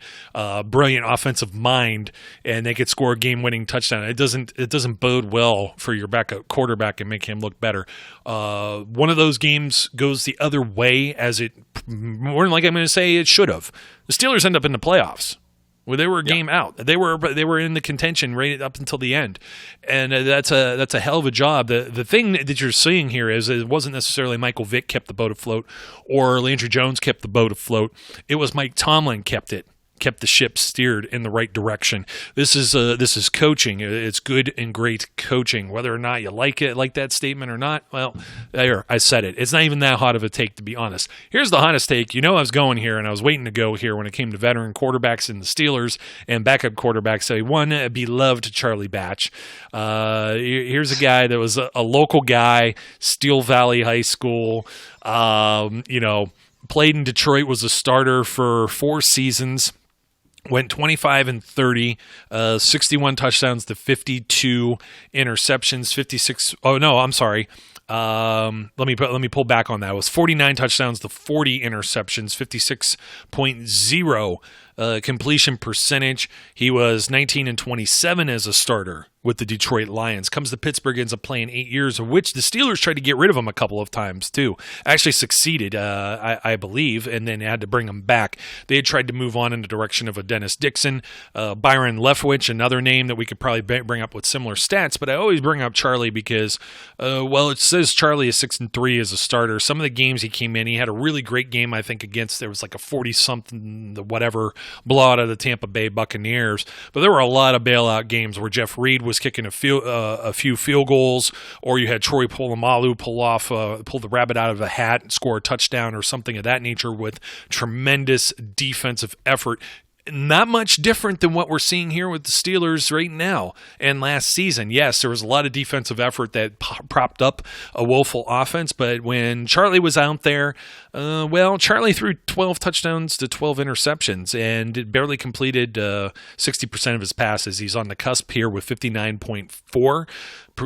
brilliant offensive mind, and they could score a game-winning touchdown, it doesn't bode well for your backup quarterback and make him look better. One of those games goes the other way, as it more than likely I'm going to say it should have. The Steelers end up in the playoffs. Well, they were a game out. They were in the contention right up until the end, and that's a hell of a job. The thing that you're seeing here is it wasn't necessarily Michael Vick kept the boat afloat or Landry Jones kept the boat afloat. It was Mike Tomlin kept the ship steered in the right direction. This is coaching. It's good and great coaching. Whether or not you like that statement or not, well, there, I said it. It's not even that hot of a take, to be honest. Here's the hottest take. I was going here, and I was waiting to go here when it came to veteran quarterbacks in the Steelers and backup quarterbacks. So one beloved Charlie Batch. Here's a guy that was a local guy, Steel Valley High School. Played in Detroit, was a starter for 4 seasons. Went 25 and 30, 61 touchdowns to 52 interceptions, 56. Oh no, I'm sorry. Let me pull back on that. It was 49 touchdowns to 40 interceptions, 56.0 completion percentage. He was 19 and 27 as a starter with the Detroit Lions. Comes to Pittsburgh, ends up playing 8 years, of which the Steelers tried to get rid of him a couple of times too. Actually succeeded, I believe, and then had to bring him back. They had tried to move on in the direction of a Dennis Dixon, Byron Leftwich, another name that we could probably bring up with similar stats. But I always bring up Charlie because, it says Charlie is 6-3 as a starter. Some of the games he came in, he had a really great game, I think, against, there was like a 40-something, whatever, blowout of the Tampa Bay Buccaneers. But there were a lot of bailout games where Jeff Reed was kicking a few field goals, or you had Troy Polamalu pull the rabbit out of a hat and score a touchdown or something of that nature with tremendous defensive effort. Not much different than what we're seeing here with the Steelers right now and last season. Yes, there was a lot of defensive effort that propped up a woeful offense, but when Charlie was out there, Charlie threw 12 touchdowns to 12 interceptions and barely completed 60% of his passes. He's on the cusp here with 59.4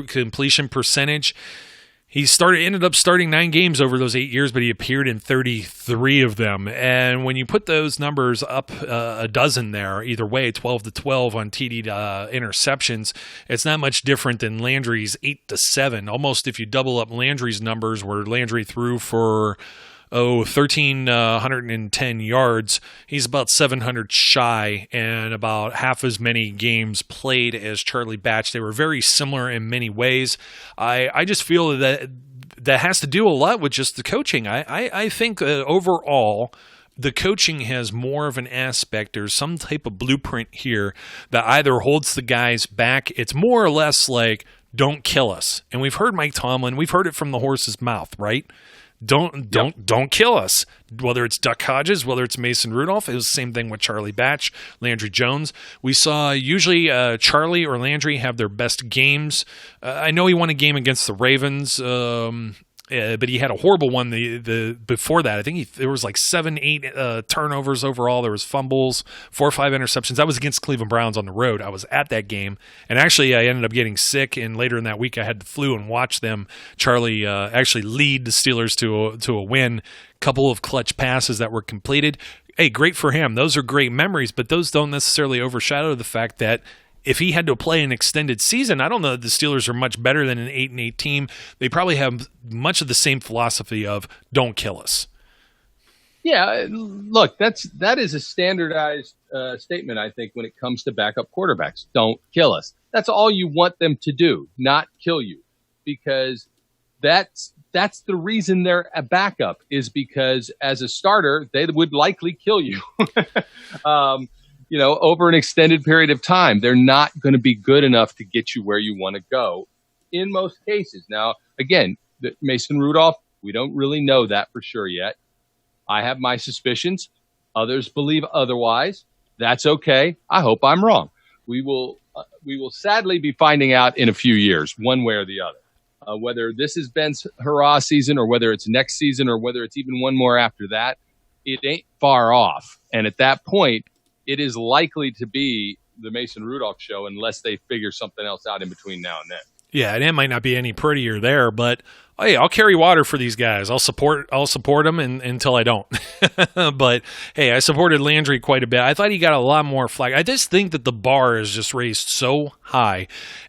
completion percentage. He ended up starting 9 games over those 8 years, but he appeared in 33 of them. And when you put those numbers up a dozen there, either way, 12 to 12 on TD interceptions, it's not much different than Landry's 8 to 7. Almost if you double up Landry's numbers, where Landry threw for 1,310 yards. He's about 700 shy and about half as many games played as Charlie Batch. They were very similar in many ways. I just feel that has to do a lot with just the coaching. I think overall, the coaching has more of an aspect. There's some type of blueprint here that either holds the guys back. It's more or less like, don't kill us. And we've heard Mike Tomlin. We've heard it from the horse's mouth, right? Don't kill us. Whether it's Duck Hodges, whether it's Mason Rudolph, it was the same thing with Charlie Batch, Landry Jones. We saw usually Charlie or Landry have their best games. I know he won a game against the Ravens, but he had a horrible one the before that. I think there was like 7-8 turnovers overall. There was fumbles, 4 or 5 interceptions. That was against Cleveland Browns on the road. I was at that game, and actually I ended up getting sick. And later in that week, I had the flu and watched them. Charlie actually lead the Steelers to a win. Couple of clutch passes that were completed. Hey, great for him. Those are great memories, but those don't necessarily overshadow the fact that if he had to play an extended season, I don't know that the Steelers are much better than an 8-8 team. They probably have much of the same philosophy of don't kill us. Yeah, look, that is a standardized statement, I think, when it comes to backup quarterbacks. Don't kill us. That's all you want them to do, not kill you, because that's the reason they're a backup, is because as a starter, they would likely kill you. Over an extended period of time, they're not going to be good enough to get you where you want to go in most cases. Now, again, Mason Rudolph, we don't really know that for sure yet. I have my suspicions. Others believe otherwise. That's okay. I hope I'm wrong. We will sadly be finding out in a few years, one way or the other, whether this is Ben's hurrah season or whether it's next season or whether it's even one more after that. It ain't far off. And at that point, it is likely to be the Mason Rudolph show unless they figure something else out in between now and then. Yeah, and it might not be any prettier there, but hey, I'll carry water for these guys. I'll support them until I don't. But hey, I supported Landry quite a bit. I thought he got a lot more flack. I just think that the bar is just raised so high.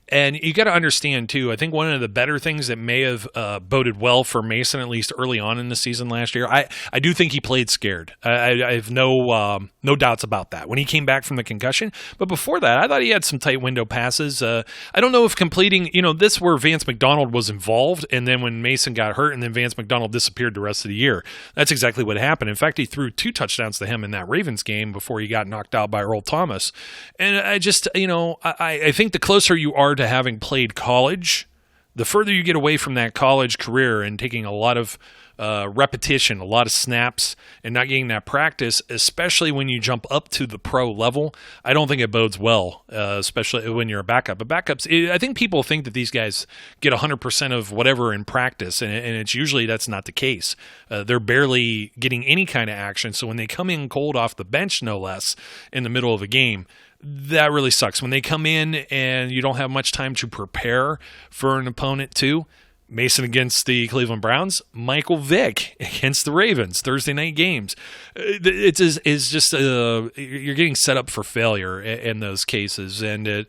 And you got to understand, too, I think one of the better things that may have boded well for Mason, at least early on in the season last year, I do think he played scared. I have no doubts about that when he came back from the concussion. But before that, I thought he had some tight window passes. I don't know if completing, this where Vance McDonald was involved, and then when Mason got hurt, and then Vance McDonald disappeared the rest of the year. That's exactly what happened. In fact, he threw 2 touchdowns to him in that Ravens game before he got knocked out by Earl Thomas. And I just, I think the closer you are to having played college, the further you get away from that college career and taking a lot of repetition, a lot of snaps, and not getting that practice, especially when you jump up to the pro level, I don't think it bodes well, especially when you're a backup. But backups, I think people think that these guys get 100% of whatever in practice, and it's usually that's not the case. They're barely getting any kind of action, so when they come in cold off the bench, no less, in the middle of a game, that really sucks. When they come in and you don't have much time to prepare for an opponent too. Mason against the Cleveland Browns, Michael Vick against the Ravens, Thursday night games. It's just you're getting set up for failure in those cases, and the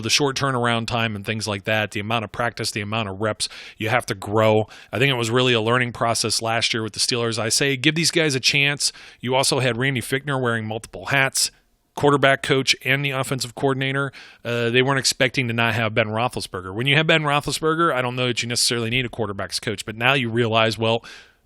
short turnaround time and things like that, the amount of practice, the amount of reps you have to grow. I think it was really a learning process last year with the Steelers. I say give these guys a chance. You also had Randy Fichtner wearing multiple hats, quarterback coach and the offensive coordinator. They weren't expecting to not have Ben Roethlisberger. When you have Ben Roethlisberger, I don't know that you necessarily need a quarterback's coach, but now you realize, well,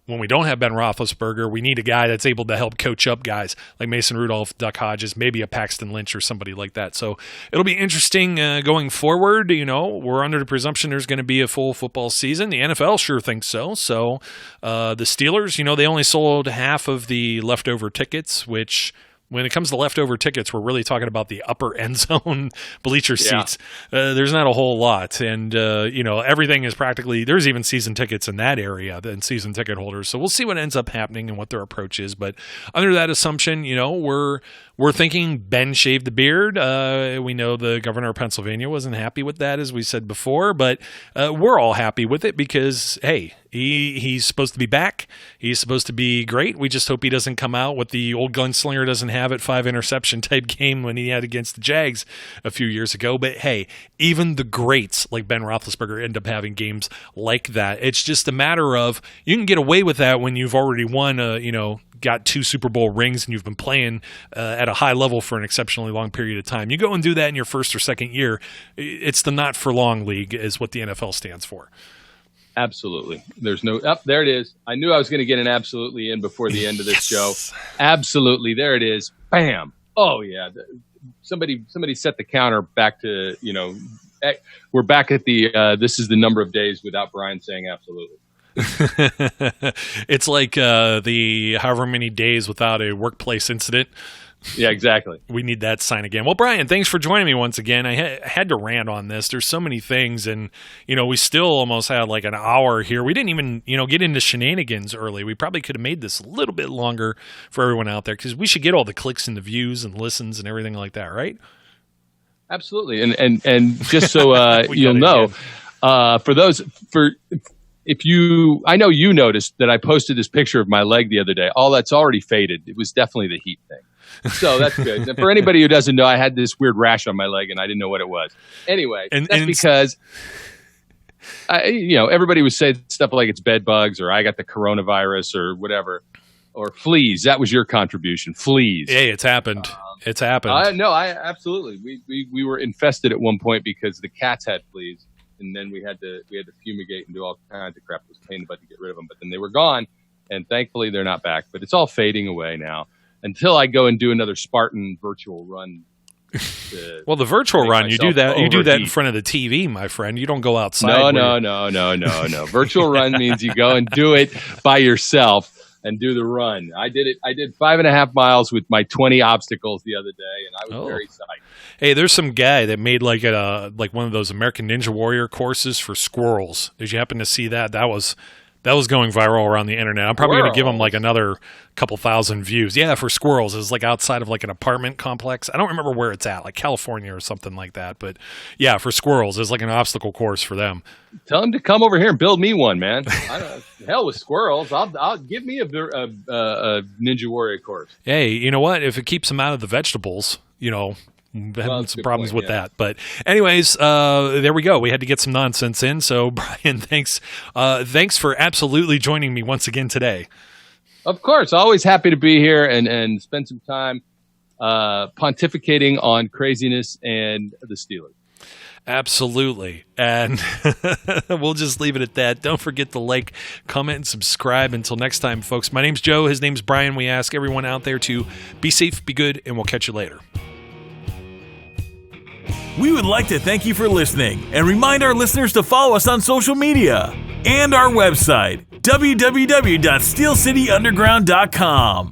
when we don't have Ben Roethlisberger, we need a guy that's able to help coach up guys like Mason Rudolph, Duck Hodges, maybe a Paxton Lynch or somebody like that. So it'll be interesting going forward. We're under the presumption there's going to be a full football season. The NFL sure thinks so. So the Steelers, they only sold half of the leftover tickets, which when it comes to leftover tickets, we're really talking about the upper end zone bleacher seats. There's not a whole lot. And, everything is practically – there's even season tickets in that area and season ticket holders. So we'll see what ends up happening and what their approach is. But under that assumption, we're thinking Ben shaved the beard. We know the governor of Pennsylvania wasn't happy with that, as we said before. But we're all happy with it because, hey, he's supposed to be back. He's supposed to be great. We just hope he doesn't come out with the old gunslinger doesn't have it 5 interception type game when he had against the Jags a few years ago. But hey, even the greats like Ben Roethlisberger end up having games like that. It's just a matter of you can get away with that when you've already won got 2 Super Bowl rings and you've been playing at a high level for an exceptionally long period of time. You go and do that in your first or second year. It's the not for long league is what the NFL stands for. Absolutely. There's no there it is. I knew I was going to get an absolutely in before the end of this show. Absolutely. There it is. Bam. Oh yeah. Somebody set the counter back to, we're back at the this is the number of days without Brian saying absolutely. It's like the however many days without a workplace incident. Yeah, exactly. We need that sign again. Well, Brian, thanks for joining me once again. I had to rant on this. There's so many things, and we still almost had like an hour here. We didn't even get into shenanigans early. We probably could have made this a little bit longer for everyone out there because we should get all the clicks and the views and listens and everything like that, right? Absolutely. And just so you'll know, I know you noticed that I posted this picture of my leg the other day. All that's already faded. It was definitely the heat thing. So that's good. And for anybody who doesn't know, I had this weird rash on my leg and I didn't know what it was. Anyway, that's because everybody would say stuff like it's bed bugs or I got the coronavirus or whatever, or fleas. That was your contribution, fleas. Hey, it's happened. It's happened. No, absolutely. We were infested at one point because the cats had fleas, and then we had to fumigate and do all kinds of crap. It was a pain in the butt to get rid of them, but then they were gone, and thankfully they're not back. But it's all fading away now. Until I go and do another Spartan virtual run. Well, the virtual run, you do that in front of the TV, my friend. You don't go outside. No. Virtual run means you go and do it by yourself and do the run. I did 5.5 miles with my 20 obstacles the other day, and I was very psyched. Hey, there's some guy that made like one of those American Ninja Warrior courses for squirrels. Did you happen to see that? That was going viral around the internet. I'm probably going to give them like another couple thousand views. Yeah, for squirrels. It's like outside of like an apartment complex. I don't remember where it's at, like California or something like that. But yeah, for squirrels, it's like an obstacle course for them. Tell them to come over here and build me one, man. Hell with squirrels. I'll give me a Ninja Warrior course. Hey, you know what? If it keeps them out of the vegetables, having some problems with that. But anyways, there we go. We had to get some nonsense in. So Brian, thanks for absolutely joining me once again today. Of course. Always happy to be here and spend some time pontificating on craziness and the Steelers. Absolutely. And we'll just leave it at that. Don't forget to like, comment, and subscribe. Until next time, folks. My name's Joe. His name's Brian. We ask everyone out there to be safe, be good, and we'll catch you later. We would like to thank you for listening and remind our listeners to follow us on social media and our website, www.steelcityunderground.com.